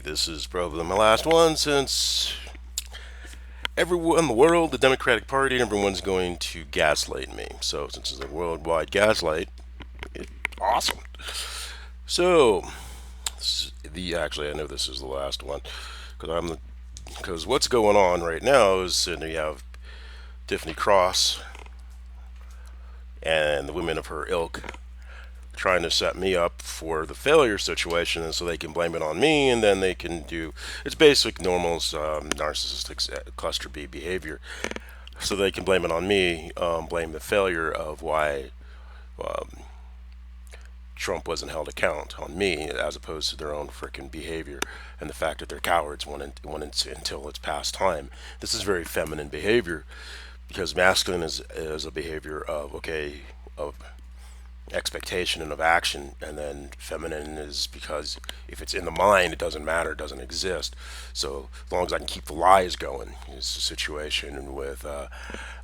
This is probably my last one since everyone in the world, the Democratic Party, everyone's going to gaslight me. So, since it's a worldwide gaslight, awesome. So, I know this is the last one because what's going on right now is you have Tiffany Cross and the women of her ilk trying to set me up for the failure situation, and so they can blame it on me, and then they can do it's basic normal narcissistic cluster B behavior. So they can blame it on me, blame the failure of why Trump wasn't held account on me, as opposed to their own freaking behavior and the fact that they're cowards until it's past time. This is very feminine behavior because masculine is a behavior of expectation and of action, and then feminine is because if it's in the mind, it doesn't matter, it doesn't exist. So as long as I can keep the lies going, is the situation with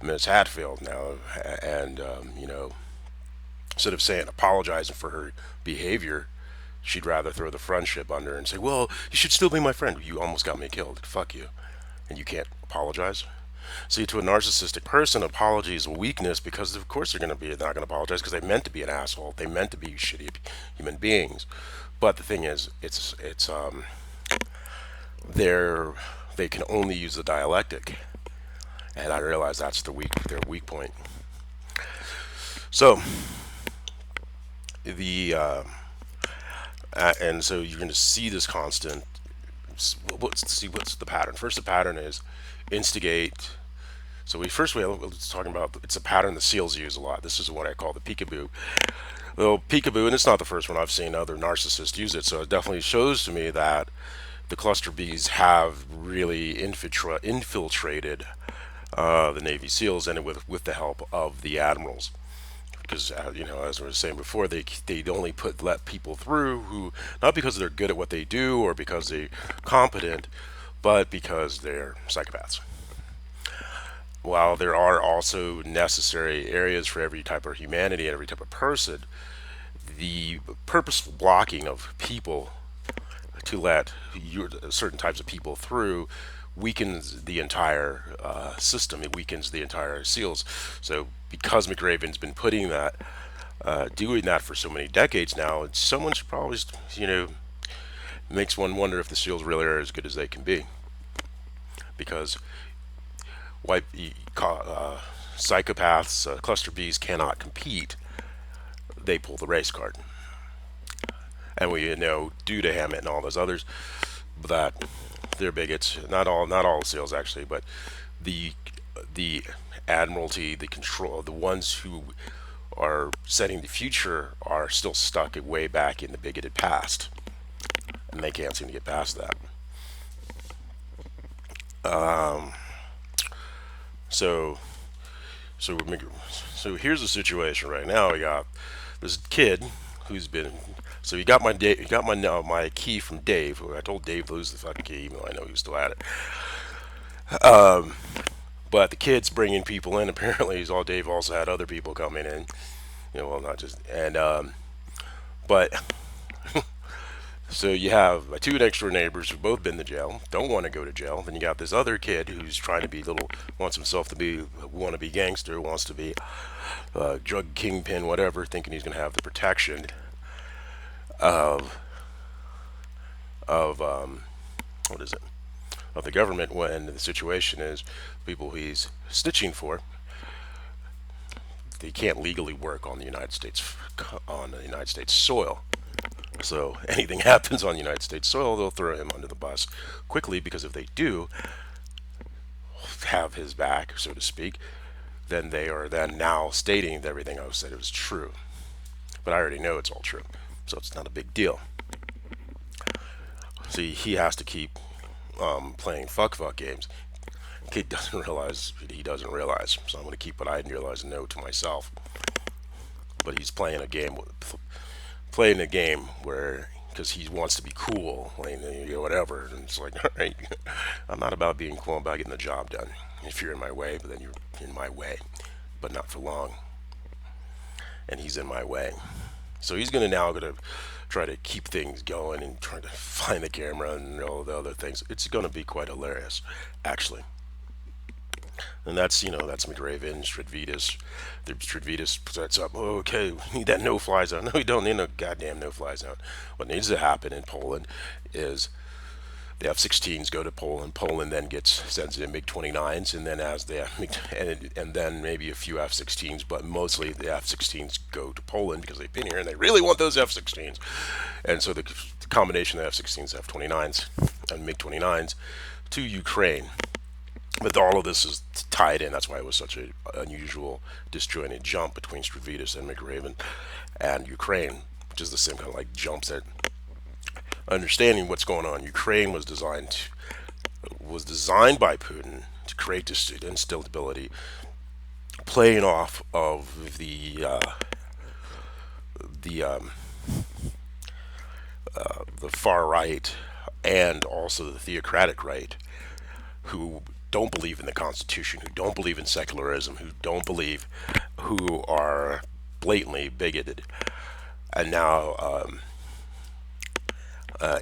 Ms. Hatfield now, and instead of saying apologizing for her behavior, she'd rather throw the friendship under and say, "Well, you should still be my friend. You almost got me killed. Fuck you," and you can't apologize. See, to a narcissistic person, apology is a weakness because, of course, they're not going to apologize because they meant to be an asshole. They meant to be shitty human beings. But the thing is, they're they can only use the dialectic, and I realize that's their weak point. So the and so you're going to see this constant. Let's see what's the pattern. First, the pattern is instigate. So let's talking about it's a pattern the SEALs use a lot. This is what I call the peekaboo. Well, peekaboo, and it's not the first one I've seen other narcissists use it. So it definitely shows to me that the cluster Bs have really infiltrated the Navy SEALs, and with the help of the admirals. Because as I was saying before, they only let people through who, not because they're good at what they do or because they're competent, but because they're psychopaths. While there are also necessary areas for every type of humanity and every type of person, the purposeful blocking of people to let certain types of people through weakens the entire system. It weakens the entire SEALs. So because McRaven's been doing that for so many decades now, someone should probably, makes one wonder if the SEALs really are as good as they can be. Because white psychopaths, cluster Bs cannot compete. They pull the race card, and we know due to Hammett and all those others that they're bigots. Not all SEALs actually, but the the admiralty, the control, the ones who are setting the future are still stuck way back in the bigoted past, and they can't seem to get past that. So so so here's the situation right now. We got this kid who's been. So he got my key from Dave. I told Dave to lose the fucking key, even though I know he was still at it. But the kid's bringing people in. Apparently, Dave also had other people coming in. Well, not just but so you have my two next door neighbors who've both been to jail, don't want to go to jail. Then you got this other kid who's trying to be wants himself to be, want to be gangster, wants to be drug kingpin, whatever, thinking he's going to have the protection of what is it, of the government, when the situation is people he's stitching for, they can't legally work on the United States soil. So anything happens on United States soil, they'll throw him under the bus quickly, because if they do have his back, so to speak, then they are then now stating that everything I said was true. But I already know it's all true, so it's not a big deal. See, he has to keep playing fuck games. He doesn't realize. So I'm going to keep what I realize and know to myself. But he's playing a game where, because he wants to be cool, whatever. And it's like, all right, I'm not about being cool. I'm about getting the job done. If you're in my way, but then you're in my way, but not for long. And he's in my way. So he's going to now going to try to keep things going and try to find the camera and all the other things. It's going to be quite hilarious, actually. And that's, that's McRaven, Stradvitas. The Stradvitas sets up, oh, okay, we need that no-fly zone. No, we don't need no goddamn no-fly zone. What needs to happen in Poland is the F-16s go to Poland. Poland then sends in MiG-29s, and then as the and then maybe a few F-16s, but mostly the F-16s go to Poland because they've been here and they really want those F-16s. And so the combination of F-16s, F-29s, and MiG-29s to Ukraine. But all of this is tied in. That's why it was such an unusual, disjointed jump between Stradvitas and McRaven and Ukraine, which is the same kind of like jumps that understanding what's going on. Ukraine was designed by Putin to create this instability, playing off of the the far right and also the theocratic right, who don't believe in the Constitution, who don't believe in secularism, who are blatantly bigoted, and now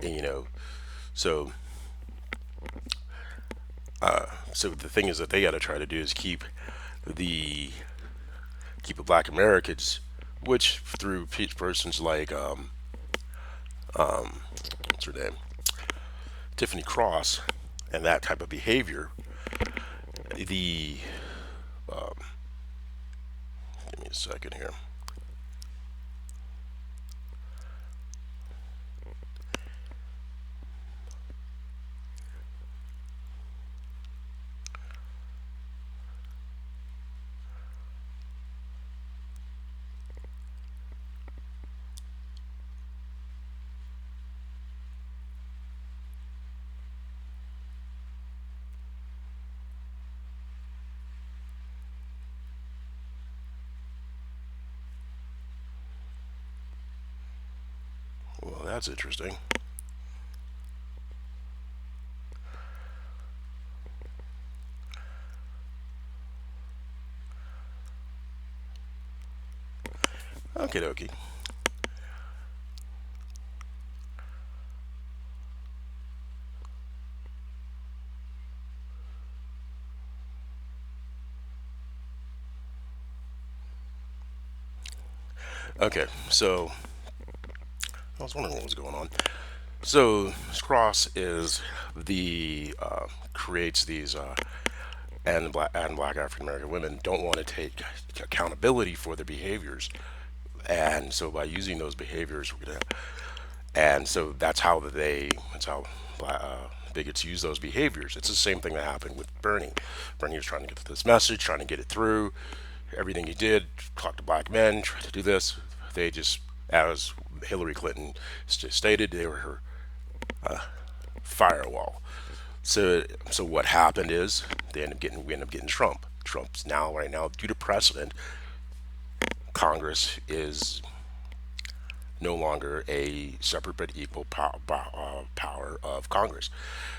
you know, so so the thing is that they got to try to do is the the Black Americans, which through persons like what's her name, Tiffany Cross, and that type of behavior, the give me a second here. Well, that's interesting. Okie dokie. Okay, so I was wondering what was going on. So Cross is the creates these and black African American women don't want to take accountability for their behaviors, and so by using those behaviors, and so that's how bigots use those behaviors. It's the same thing that happened with Bernie. Bernie was trying to get this message, trying to get it through. Everything he did, talk to black men, try to do this. They just, as Hillary Clinton stated, they were her firewall. So what happened is we end up getting Trump. Trump's now right now due to precedent, Congress is no longer a separate but equal power of Congress,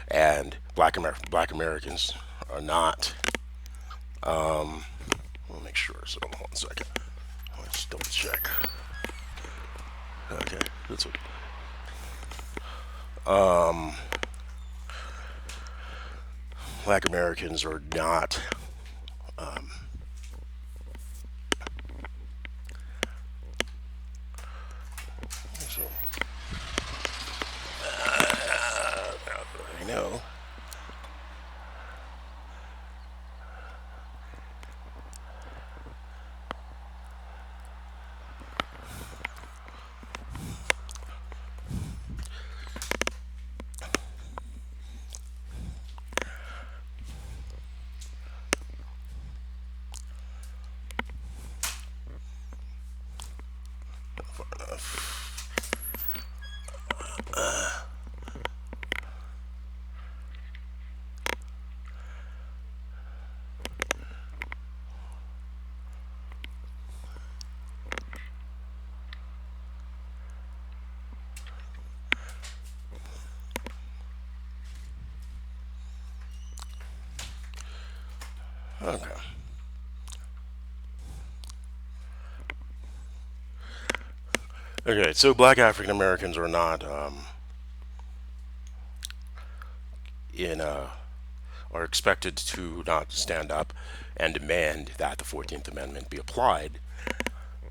and Black Americans are not. I'll make sure. So hold on 1 second. Let's double check. Okay, that's what. Black Americans are not. So, I know. Far enough. Okay. Okay, so black African Americans are not in are expected to not stand up and demand that the 14th Amendment be applied,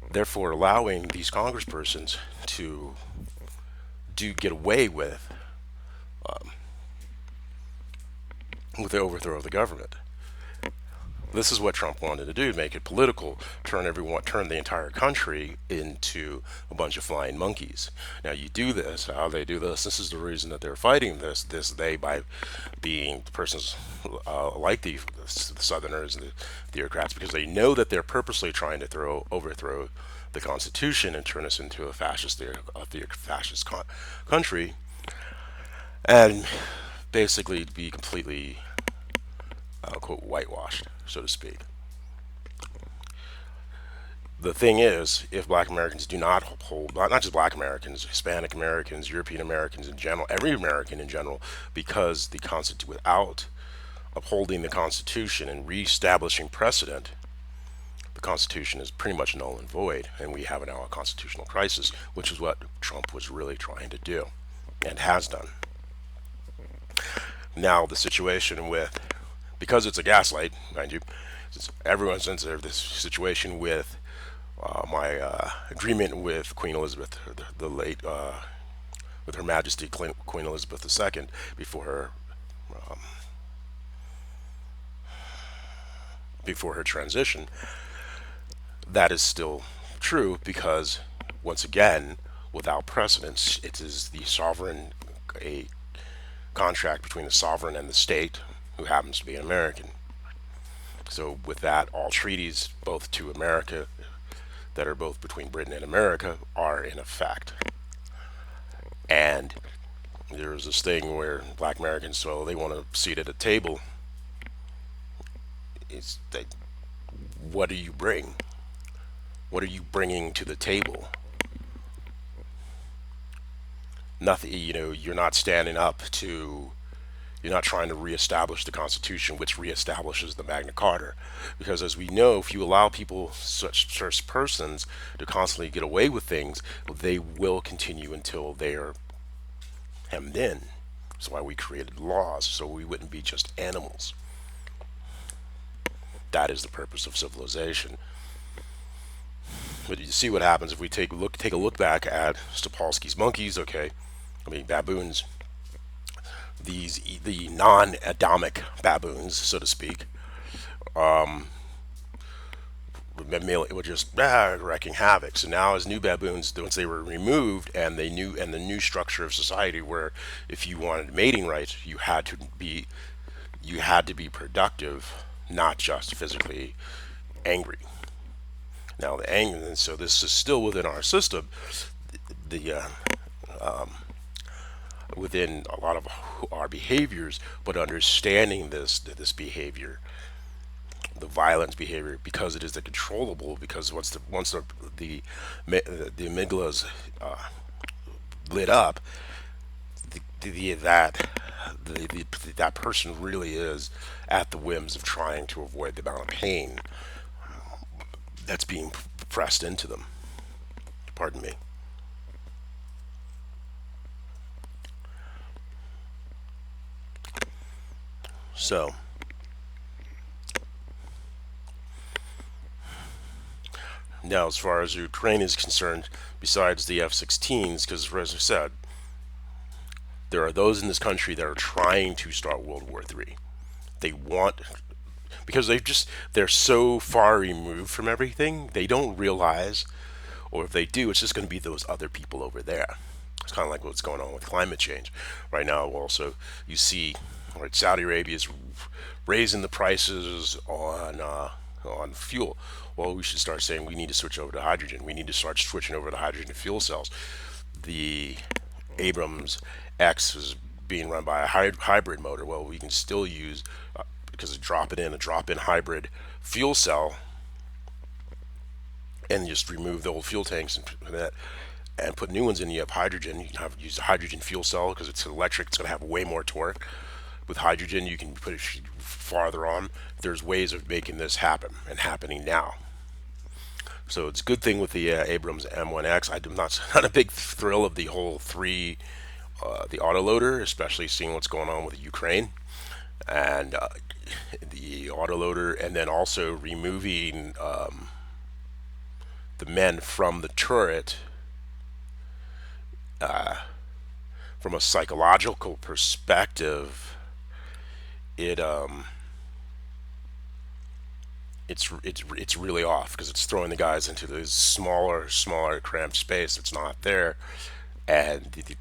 therefore allowing these congresspersons to do get away with the overthrow of the government. This is what Trump wanted to do: make it political, turn the entire country into a bunch of flying monkeys. Now, you do this. How they do this? This is the reason that they're fighting this. They by being persons like the Southerners and the theocrats, because they know that they're purposely trying to overthrow the Constitution and turn us into a fascist country, and basically be completely quote whitewashed, so to speak. The thing is, if black Americans do not uphold, not just black Americans, Hispanic Americans, European Americans in general, every American in general, because without upholding the Constitution and reestablishing precedent, the Constitution is pretty much null and void, and we have now a constitutional crisis, which is what Trump was really trying to do and has done. Now, the situation with, because it's a gaslight, mind you, since everyone's sensitive, this situation with my agreement with Queen Elizabeth, the late, with Her Majesty Queen Elizabeth II, before her before her transition, that is still true because, once again, without precedence, it is a contract between the sovereign and the state, who happens to be an American. So, with that, all treaties, both to America, that are both between Britain and America, are in effect. And there's this thing where black Americans, so they want a seat at a table. It's that, what do you bring? What are you bringing to the table? Nothing. You're not standing up to. You're not trying to reestablish the Constitution, which reestablishes the Magna Carta. Because, as we know, if you allow people, such persons, to constantly get away with things, they will continue until they are hemmed in. That's why we created laws, so we wouldn't be just animals. That is the purpose of civilization. But you see what happens if we take a look back at Stopolsky's monkeys. Okay, I mean baboons. The non-Adamic baboons, so to speak, were just wreaking havoc. So now, as new baboons, once they were removed, and the new structure of society, where if you wanted mating rights, you had to be productive, not just physically angry. Now the anger, and so this is still within our system. The Within a lot of our behaviors, but understanding this behavior, the violence behavior, because it is the controllable. Because once the amygdala is lit up, that person really is at the whims of trying to avoid the amount of pain that's being pressed into them. Pardon me. So, now as far as Ukraine is concerned, besides the F-16s, because as I said, there are those in this country that are trying to start World War III. They want, because they're so far removed from everything, they don't realize, or if they do, it's just going to be those other people over there. It's kind of like what's going on with climate change right now. Also, you see, right, Saudi Arabia is raising the prices on fuel. Well, we should start saying we need to switch over to hydrogen. We need to start switching over to hydrogen fuel cells. The Abrams X is being run by a hybrid motor. Well, we can still use, because of a drop-in hybrid fuel cell, and just remove the old fuel tanks and put new ones in. You have hydrogen. You can use a hydrogen fuel cell because it's electric. It's going to have way more torque. With hydrogen, you can put it farther on. There's ways of making this happen, and happening now. So it's a good thing with the Abrams M1X. I'm not a big thrill of the whole three, the autoloader, especially seeing what's going on with Ukraine and the autoloader, and then also removing the men from the turret from a psychological perspective. It it's really off because it's throwing the guys into this smaller cramped space that's not there, and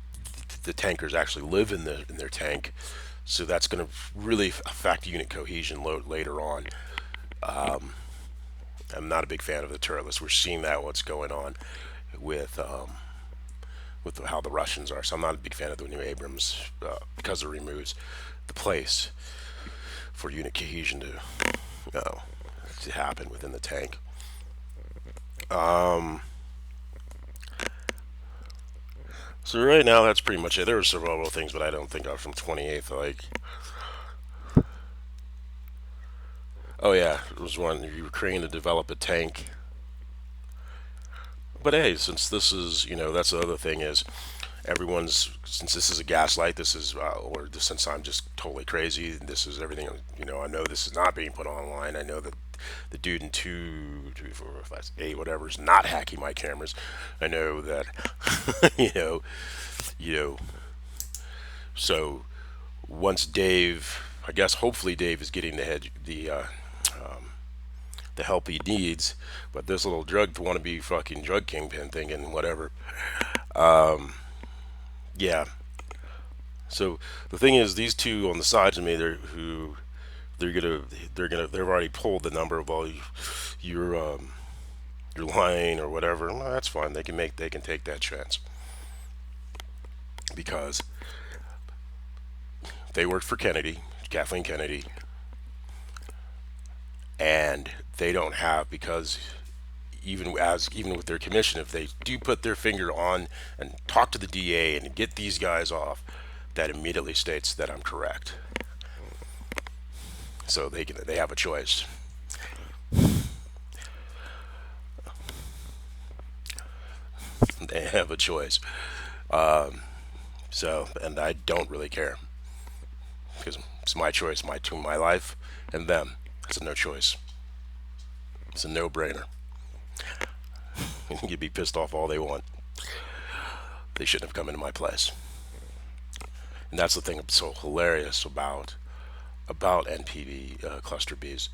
the tankers actually live in their tank, so that's going to really affect unit cohesion later on. I'm not a big fan of the turretless. We're seeing that what's going on with how the Russians are. So I'm not a big fan of the new Abrams because it removes the place for unit cohesion to happen within the tank. So right now that's pretty much it. There were several other things, but I don't think are from 28th. Like, oh yeah, it was one Ukraine to develop a tank. But hey, since this is, that's the other thing is everyone's, since this is a gaslight, this is since I'm just totally crazy, this is everything. I know this is not being put online. I know that the dude in 2, 3, 4, 5, 8, whatever is not hacking my cameras. I know that, you know, you know. So once Dave, I guess hopefully Dave is getting the help he needs, but this little drug wannabe fucking drug kingpin thing and whatever. Yeah. So the thing is, these two on the sides of me, they're gonna they've already pulled the number of you're you're lying or whatever. Well, that's fine. They can take that chance because they worked for Kennedy, Kathleen Kennedy, and they don't have because even with their commission, if they do put their finger on and talk to the DA and get these guys off, that immediately states that I'm correct. So they have a choice. They have a choice. So, and I don't really care because it's my choice, my life, and them. It's a no choice. It's a no-brainer. You can be pissed off all they want. They shouldn't have come into my place. And that's the thing that's so hilarious about NPV cluster Bs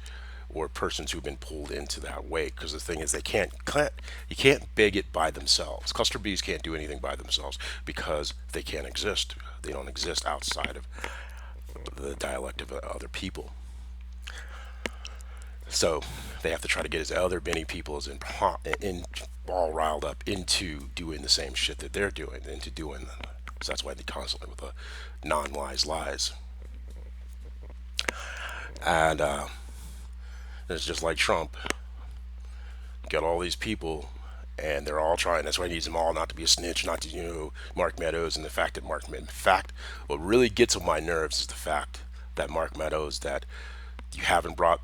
or persons who've been pulled into that wake. Because the thing is, you can't big it by themselves. Cluster Bs can't do anything by themselves because they can't exist. They don't exist outside of the dialect of other people. So they have to try to get his other many people all riled up into doing the same shit that they're doing, into doing them. So that's why they constantly with the non-lies lies. And it's just like Trump. Got all these people, and they're all trying. That's why he needs them all not to be a snitch, not to Mark Meadows, and the fact that in fact, what really gets on my nerves is the fact that Mark Meadows, that you haven't brought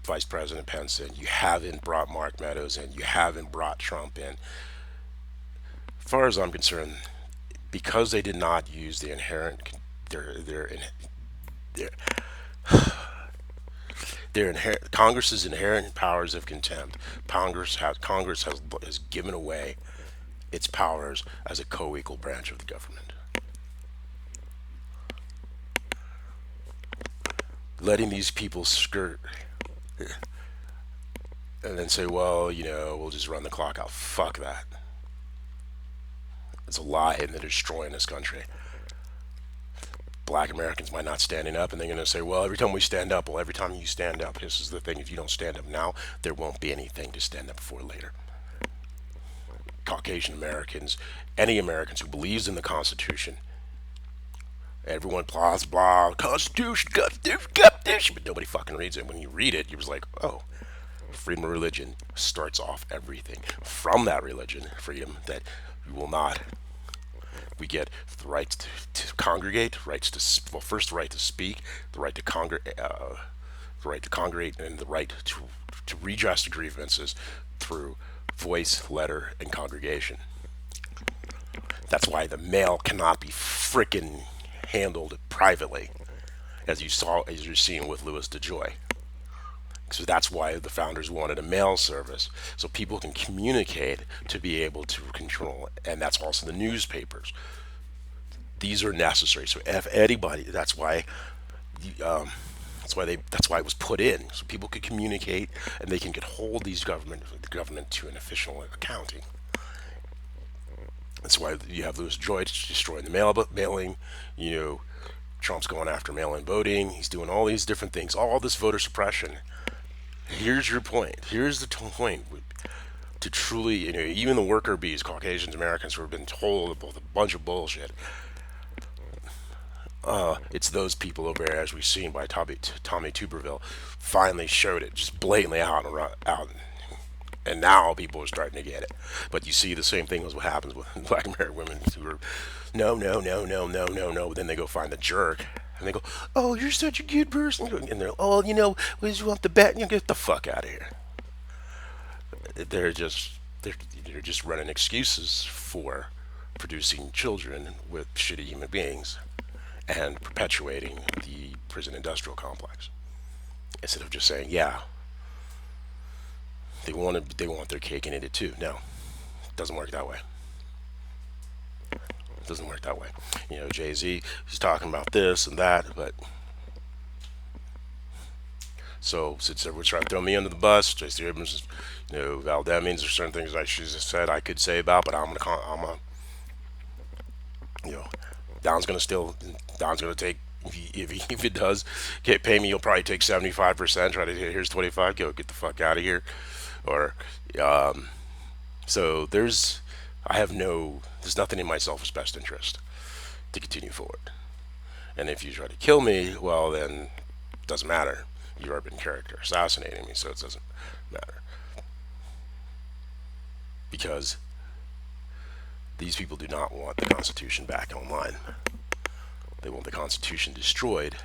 Vice President Pence in, you haven't brought Mark Meadows in, you haven't brought Trump in. As far as I'm concerned, because they did not use the inherent their Congress's inherent powers of contempt. Congress has given away its powers as a co-equal branch of the government, letting these people skirt and then say, well, we'll just run the clock out. Fuck that. It's a lie, and they're destroying this country. Black Americans might not standing up, and they're going to say, well, every time we stand up, well, every time you stand up, this is the thing, if you don't stand up now, there won't be anything to stand up for later. Caucasian Americans, any Americans who believes in the Constitution, everyone blah blah, Constitution, but nobody fucking reads it. When you read it, you're just like, oh, freedom of religion starts off everything. From that religion, freedom, that you will not. We get the right to congregate, first the right to speak, the right to congregate, and the right to redress grievances through voice, letter, and congregation. That's why the mail cannot be frickin' handled privately, as you're seeing with Louis DeJoy. So that's why the founders wanted a mail service, so people can communicate to be able to control it. And that's also the newspapers. These are necessary. So if anybody, that's why it was put in, so people could communicate and they can get hold the government to an official accounting. That's why you have Louis Joy destroying the mailing. You know, Trump's going after mail-in voting. He's doing all these different things. All this voter suppression. Here's your point. Here's the point. To truly, even the worker bees, Caucasians, Americans, who have been told about a bunch of bullshit. It's those people over there, as we've seen by Tommy Tuberville, finally showed it just blatantly out. And now people are starting to get it. But you see the same thing as what happens with black American women who are, no, no, no, no, no, no, no. Then they go find the jerk. And they go, oh, you're such a good person. And they're, oh, we just want the bet. Get the fuck out of here. They're just, they're just running excuses for producing children with shitty human beings and perpetuating the prison industrial complex. Instead of just saying, yeah, they want their cake and eat it too. No, it doesn't work that way. It doesn't work that way. Jay-Z, he's talking about this and that, but so since everyone's trying to throw me under the bus, J.C. Abrams, Val Demings, there's certain things I should have said I could say about, but Don's gonna take. If it does pay me, he'll probably take 75%. Try to here's 25. Go get the fuck out of here, or so there's nothing in my selfish best interest to continue forward. And if you try to kill me, well then it doesn't matter. You've already been character assassinating me, so it doesn't matter because these people do not want the Constitution back online. They want the Constitution destroyed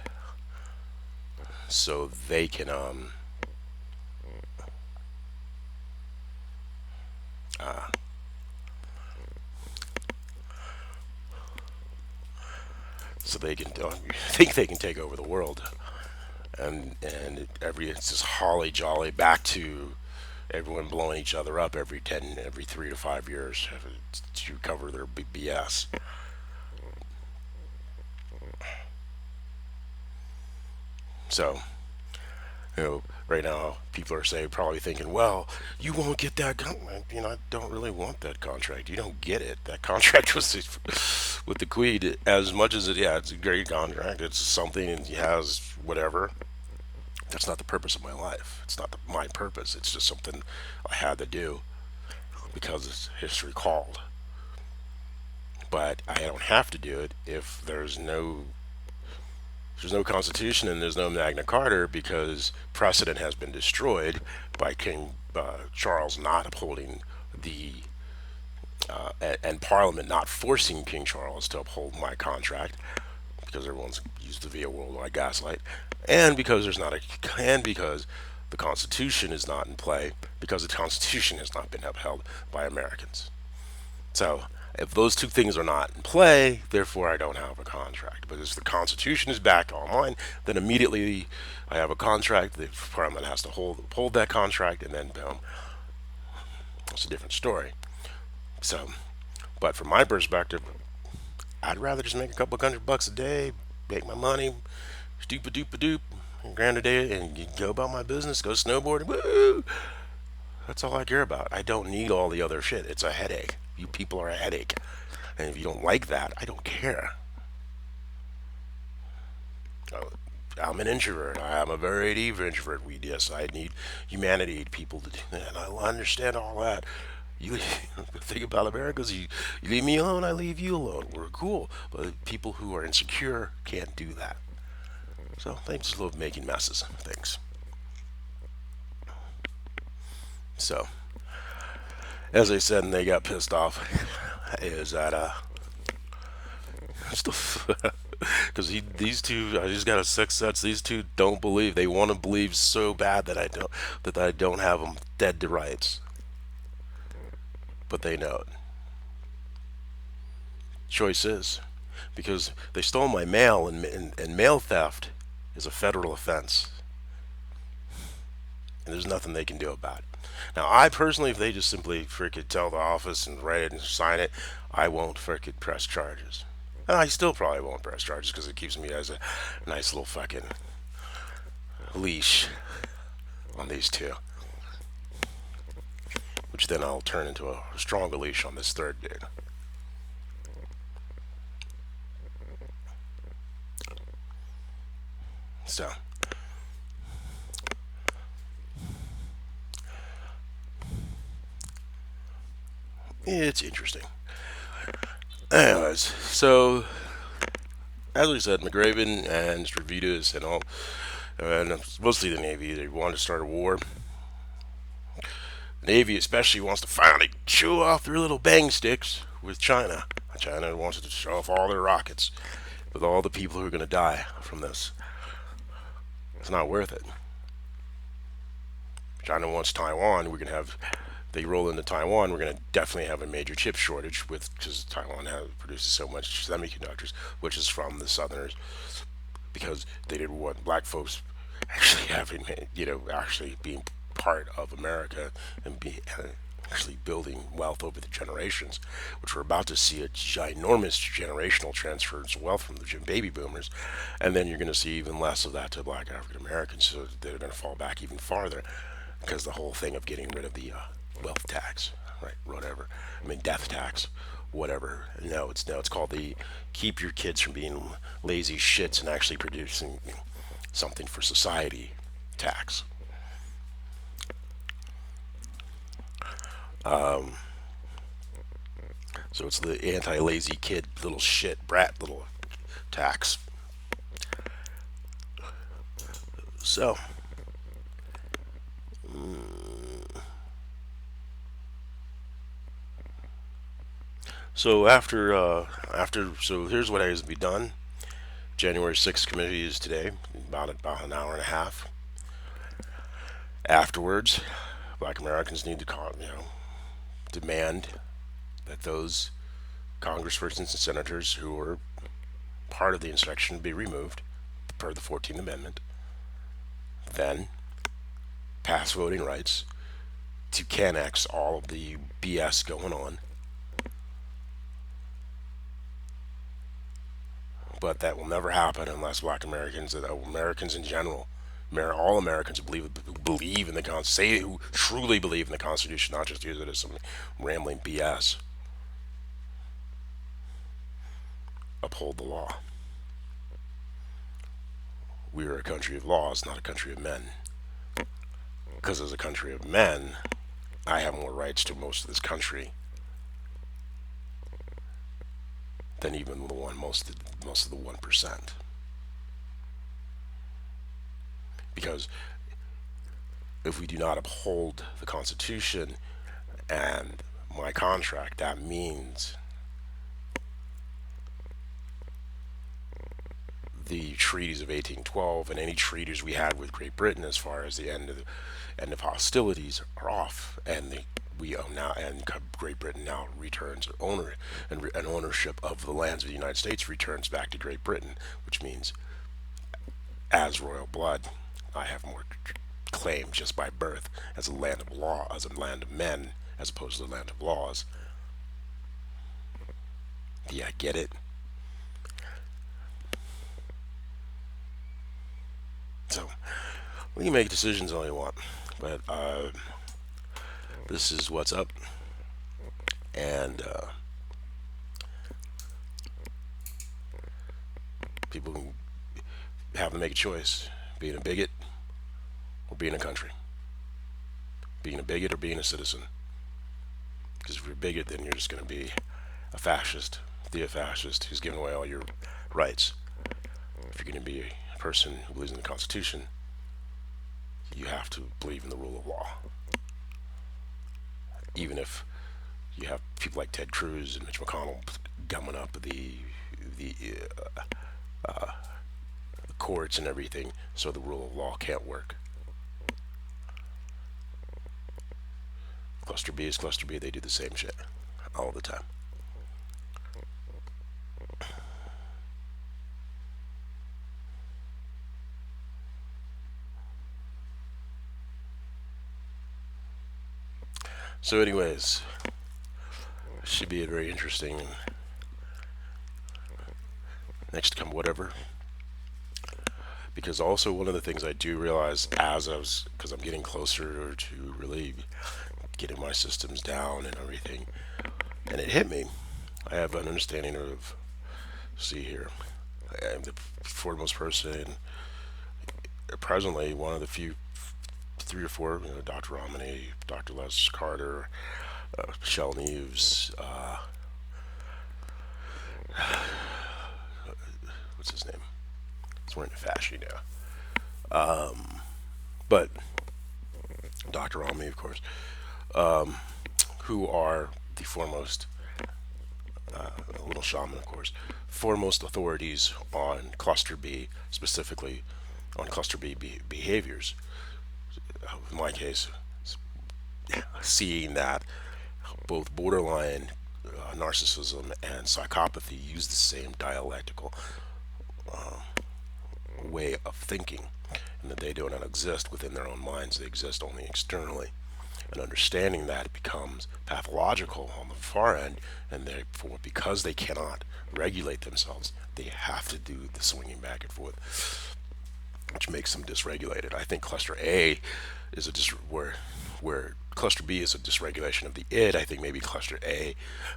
so they can think they can take over the world, and it's just holly jolly back to everyone blowing each other up every 3 to 5 years to cover their BS. So, right now people are probably thinking, well, you won't get that. I don't really want that contract. You don't get it. That contract was with the Queen. As much as it's a great contract. It's something, and he has whatever. That's not the purpose of my life. It's not my purpose. It's just something I had to do because history called. But I don't have to do it if there's no Constitution and there's no Magna Carta, because precedent has been destroyed by King Charles not upholding and Parliament not forcing King Charles to uphold my contract, because everyone's used to via worldwide gaslight, and because because the Constitution is not in play, because the Constitution has not been upheld by Americans. So if those two things are not in play, therefore I don't have a contract. But if the Constitution is back online, then immediately I have a contract. The Parliament has to hold that contract, and then boom, it's a different story. So, but from my perspective, I'd rather just make a couple $100 a day, make my money, doop grand a day, and go about my business, go snowboarding, woo! That's all I care about. I don't need all the other shit. It's a headache. You people are a headache. And if you don't like that, I don't care. I'm an introvert. I'm a very deep introvert. I need humanity, people to do that. And I understand all that. You the thing about America is you leave me alone, I leave you alone. We're cool. But people who are insecure can't do that. So they just love making messes. Thanks. So, as I said, and they got pissed off, is that because these two, I just got a sixth sense. These two don't believe. They want to believe so bad that I don't have them dead to rights. but they know it. Choice is because they stole my mail, and mail theft is a federal offense, and there's nothing they can do about it. Now, I personally, if they just simply freaking tell the office and write it and sign it, I won't freaking press charges. And I still probably won't press charges because it keeps me as a nice little fucking leash on these two, which then I'll turn into a stronger leash on this third dude. So, it's interesting. Anyways, so as we said, McRaven and Stavridis and all, and mostly the Navy, they want to start a war. The Navy especially wants to finally chew off their little bang sticks with China. China wants to show off all their rockets with all the people who are going to die from this. It's not worth it. China wants Taiwan. We're going to have, they roll into Taiwan, we're going to definitely have a major chip shortage with, because Taiwan produces so much semiconductors, which is from the Southerners, because they didn't want black folks actually having, actually being part of America and be actually building wealth over the generations, which we're about to see a ginormous generational transference of wealth from the baby boomers, and then you're going to see even less of that to black African Americans, so they're going to fall back even farther, because the whole thing of getting rid of the wealth tax, right, whatever, I mean death tax, whatever. It's called the keep your kids from being lazy shits and actually producing something for society tax. So it's the anti-lazy kid little shit brat little tax. So so here's what has to be done. January 6th committee is today, about an hour and a half. Afterwards, black Americans need to demand that those congresspersons and senators who were part of the insurrection be removed per the 14th Amendment. Then pass voting rights to annex all of the BS going on. But that will never happen unless black Americans, Americans in general, all Americans who believe in the Constitution, who truly believe in the Constitution, not just use it as some rambling BS, uphold the law. We are a country of laws, not a country of men. Because as a country of men, I have more rights to most of this country than even most of the 1%. Because if we do not uphold the Constitution and my contract, that means the treaties of 1812 and any treaties we had with Great Britain as far as the end of hostilities are off, and we own now, and Great Britain now returns ownership of the lands of the United States returns back to Great Britain, which means as royal blood, I have more claim just by birth as a land of law, as a land of men, as opposed to the land of laws. Yeah, get it? So, we can make decisions all you want, but this is what's up, and people can have to make a choice: being a bigot or being a country, being a bigot or being a citizen. Because if you're a bigot, then you're just going to be a fascist, theofascist who's giving away all your rights. If you're going to be a person who believes in the Constitution, you have to believe in the rule of law. Even if you have people like Ted Cruz and Mitch McConnell gumming up the courts and everything, so the rule of law can't work. Cluster B is cluster B. They do the same shit all the time. So, anyways, should be a very interesting next come whatever. Because also one of the things I do realize as I was, because I'm getting closer to really getting my systems down and everything, and it hit me. I have an understanding of, see here, I am the foremost person, presently one of the few, three or four, Dr. Romney, Dr. Les Carter, Michelle Neves, what's his name? He's wearing a fashion now. But Dr. Romney, of course, who are the foremost, Little Shaman, of course, foremost authorities on cluster B, specifically on cluster B behaviors. In my case, seeing that both borderline narcissism and psychopathy use the same dialectical way of thinking, and that they do not exist within their own minds, they exist only externally. And understanding that it becomes pathological on the far end, and therefore, because they cannot regulate themselves, they have to do the swinging back and forth, which makes them dysregulated. I think cluster A is where cluster B is a dysregulation of the id. I think maybe cluster A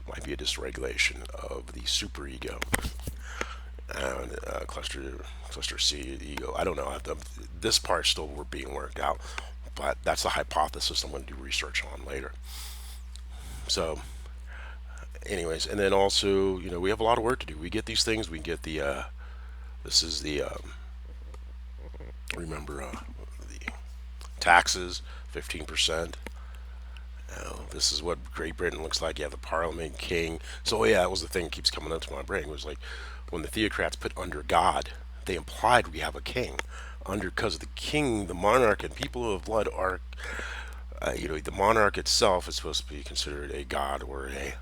might be a dysregulation of the superego, and cluster C, the ego. I don't know. This part still we're being worked out, but that's the hypothesis I'm going to do research on later. So, anyways, and then also, we have a lot of work to do. We get these things. We get the. This is the. Remember the taxes, 15%. This is what Great Britain looks like. You have the Parliament King. So yeah, that was the thing that keeps coming up to my brain. It was like when the theocrats put under God, they implied we have a king. Under because the king, the monarch, and people of blood are, the monarch itself is supposed to be considered a god or a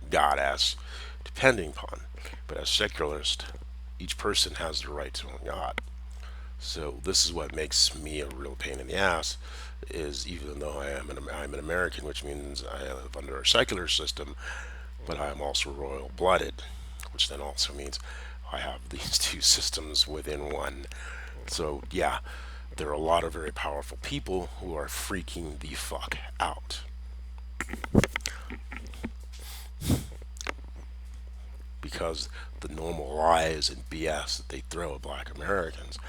goddess, depending upon. But as secularist, each person has the right to a god. So this is what makes me a real pain in the ass. Is even though I'm an American, which means I live under a secular system, but I am also royal blooded, which then also means I have these two systems within one. So yeah, there are a lot of very powerful people who are freaking the fuck out because the normal lies and BS that they throw at black Americans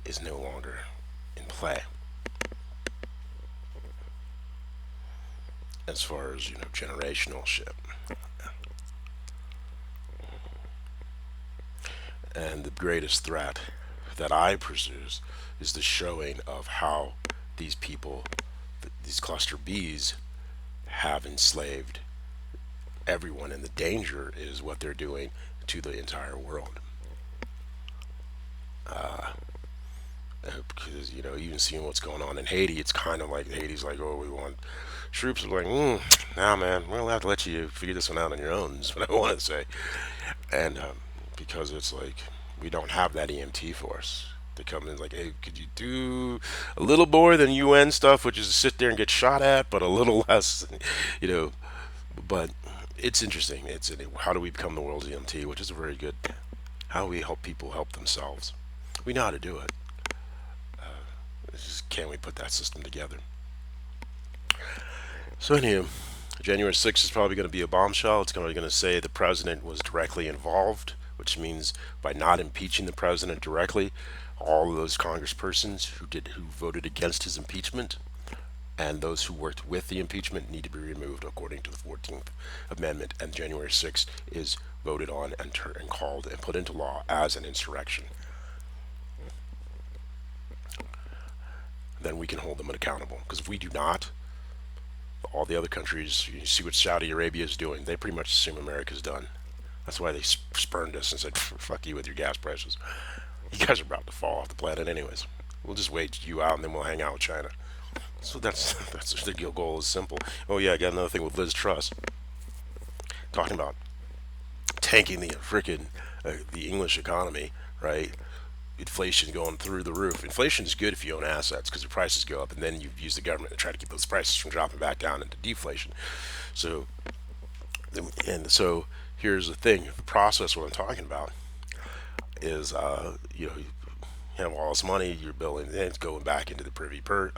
is no longer in play. As far as generational shit, and the greatest threat that I pursue is the showing of how these people, these cluster Bs, have enslaved everyone, and the danger is what they're doing to the entire world. Because even seeing what's going on in Haiti, it's kind of like Haiti's like, oh, we want troops. Are like, nah, man, we'll have to let you figure this one out on your own. Is what I want to say, and because it's like we don't have that EMT force to come in. Like, hey, could you do a little more than UN stuff, which is to sit there and get shot at, but a little less, you know? But it's interesting. It's how do we become the world's EMT, which is a very good. How we help people help themselves. We know how to do it. It's just, can we put that system together? So anyway, January 6th is probably going to be a bombshell. It's probably going to say the president was directly involved, which means by not impeaching the president directly, all of those congresspersons who voted against his impeachment and those who worked with the impeachment need to be removed according to the 14th Amendment. And January 6th is voted on and called and put into law as an insurrection. Then we can hold them accountable. Because if we do not, all the other countries, you see what Saudi Arabia is doing, they pretty much assume America's done. That's why they spurned us and said, fuck you with your gas prices. You guys are about to fall off the planet anyways. We'll just wait you out and then we'll hang out with China. So that's the goal is simple. Oh yeah, I got another thing with Liz Truss talking about tanking the frickin' the English economy, right? Inflation going through the roof. Inflation is good if you own assets because the prices go up, and then you use the government to try to keep those prices from dropping back down into deflation. So, and so here's the thing: the process. What I'm talking about is, you have all this money you're building, and it's going back into the privy purse.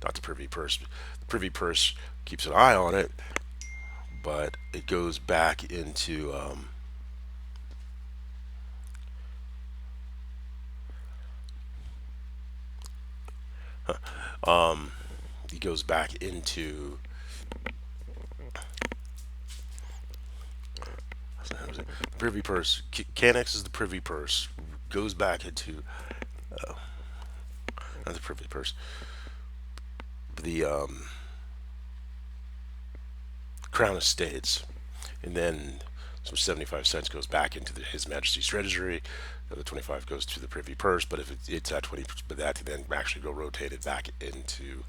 Not the privy purse. The privy purse keeps an eye on it, but it goes back into it goes back into the privy purse. Canex is the privy purse. Goes back into not the privy purse. The Crown Estates, and then so 75 cents goes back into His Majesty's Treasury. The other 25 goes to the Privy Purse, but if it's at 20, but that then actually go rotated back into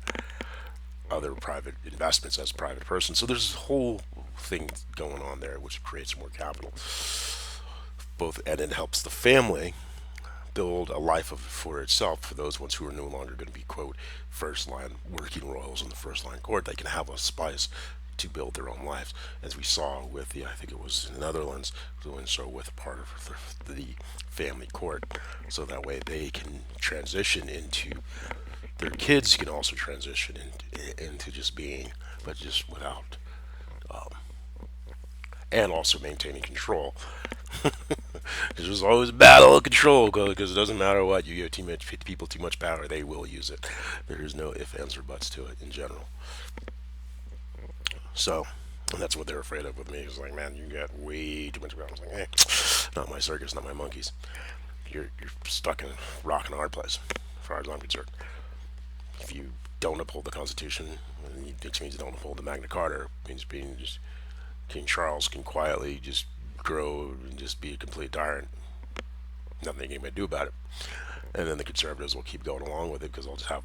other private investments as a private person. So there's a whole thing going on there, which creates more capital. Both and it helps the family build a life of for itself for those ones who are no longer going to be quote first line working royals in the first line court. They can have a spice to build their own lives, as we saw with the I think it was in the Netherlands doing so with part of the family court, so that way they can transition into their kids can also transition into just being, but just without, and also maintaining control. There's always a battle of control because it doesn't matter what you give too much people too much power, they will use it. There is no ifs, ands, or buts to it in general. So, and that's what they're afraid of with me. It's like, man, you got way too much power. I was like, hey, not my circus, not my monkeys. You're stuck in a rock and a hard place, as far as I'm concerned. If you don't uphold the Constitution, which means you don't uphold the Magna Carta, it means being just King Charles can quietly just grow and just be a complete tyrant. Nothing they can do about it. And then the conservatives will keep going along with it because they'll just have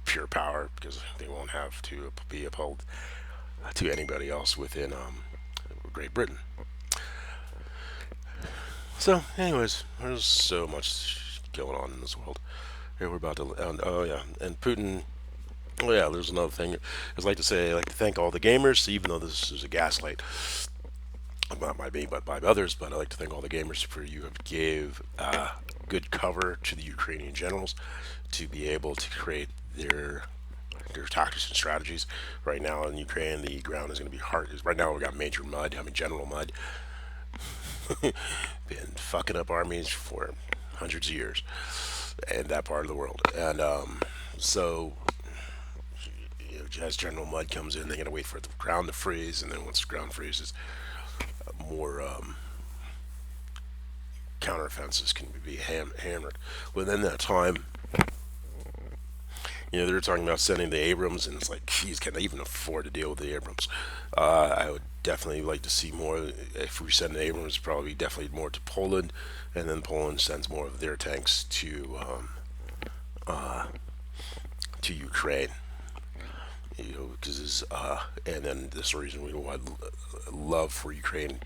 pure power because they won't have to be upheld to anybody else within Great Britain. So, anyways, there's so much going on in this world. Here we're about to. Oh yeah, and Putin. Oh yeah, there's another thing. I'd like to say, I'd like to thank all the gamers, even though this is a gaslight, not by me, but by others. But I'd like to thank all the gamers for you have gave good cover to the Ukrainian generals to be able to create their tactics and strategies. Right now in Ukraine, the ground is going to be hard. Right now, we got major mud. I mean, general mud, been fucking up armies for hundreds of years, in that part of the world. And so, as General Mud comes in, they're going to wait for the ground to freeze, and then once the ground freezes, more counteroffensives can be hammered. Within that time, they're talking about sending the Abrams, and it's like, geez, can they even afford to deal with the Abrams? I would definitely like to see more. If we send the Abrams, probably definitely more to Poland, and then Poland sends more of their tanks to Ukraine. Because and then this reason we would love for Ukraine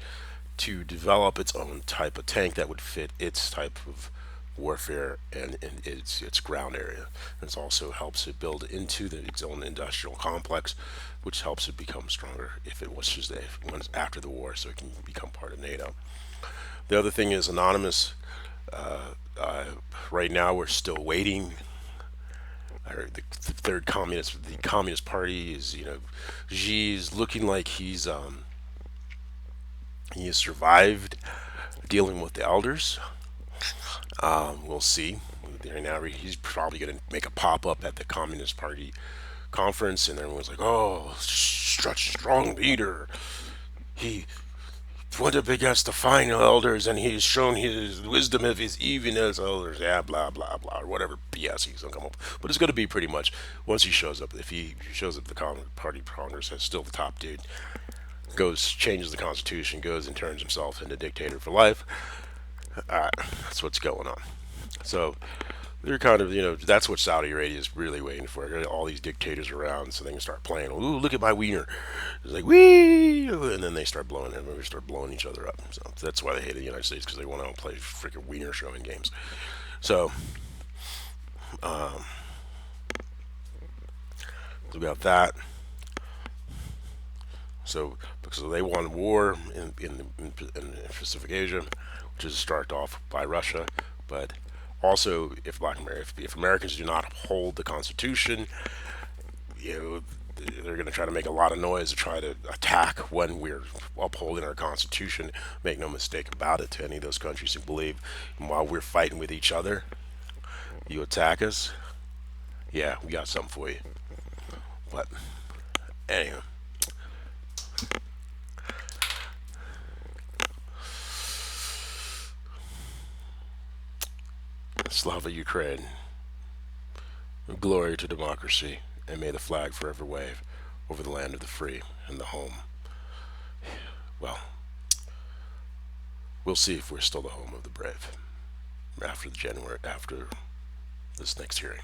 to develop its own type of tank that would fit its type of warfare and its ground area. And it also helps it build into its own industrial complex, which helps it become stronger if it wishes to, once after the war, so it can become part of NATO. The other thing is Anonymous. Uh, right now, we're still waiting. The third the Communist Party is, Xi is looking like he has survived dealing with the elders. We'll see. Right now, he's probably going to make a pop up at the Communist Party conference, and everyone's like, "Oh, such a strong leader. He went up against the final elders, and he's shown his wisdom of his even as elders." Yeah, blah blah blah, or whatever BS he's gonna come up. But it's going to be pretty much once he shows up. If he shows up, the Communist Party Congress is still the top dude. Goes changes the Constitution, goes and turns himself into dictator for life. That's what's going on. So they're kind of, that's what Saudi Arabia is really waiting for. All these dictators around so they can start playing. Ooh, look at my wiener. It's like, wee! And then they start blowing it. We start blowing each other up. So that's why they hate the United States, because they want to play freaking wiener showing games. So, we got that. So, because they won war in Pacific Asia, which is started off by Russia, but also if Americans do not uphold the Constitution, you know, they're going to try to make a lot of noise to try to attack when we're upholding our Constitution. Make no mistake about it, to any of those countries who believe while we're fighting with each other, you attack us, yeah, we got something for you. But anyway, Slava Ukraine, glory to democracy, and may the flag forever wave over the land of the free and the home. Well, we'll see if we're still the home of the brave after this next hearing.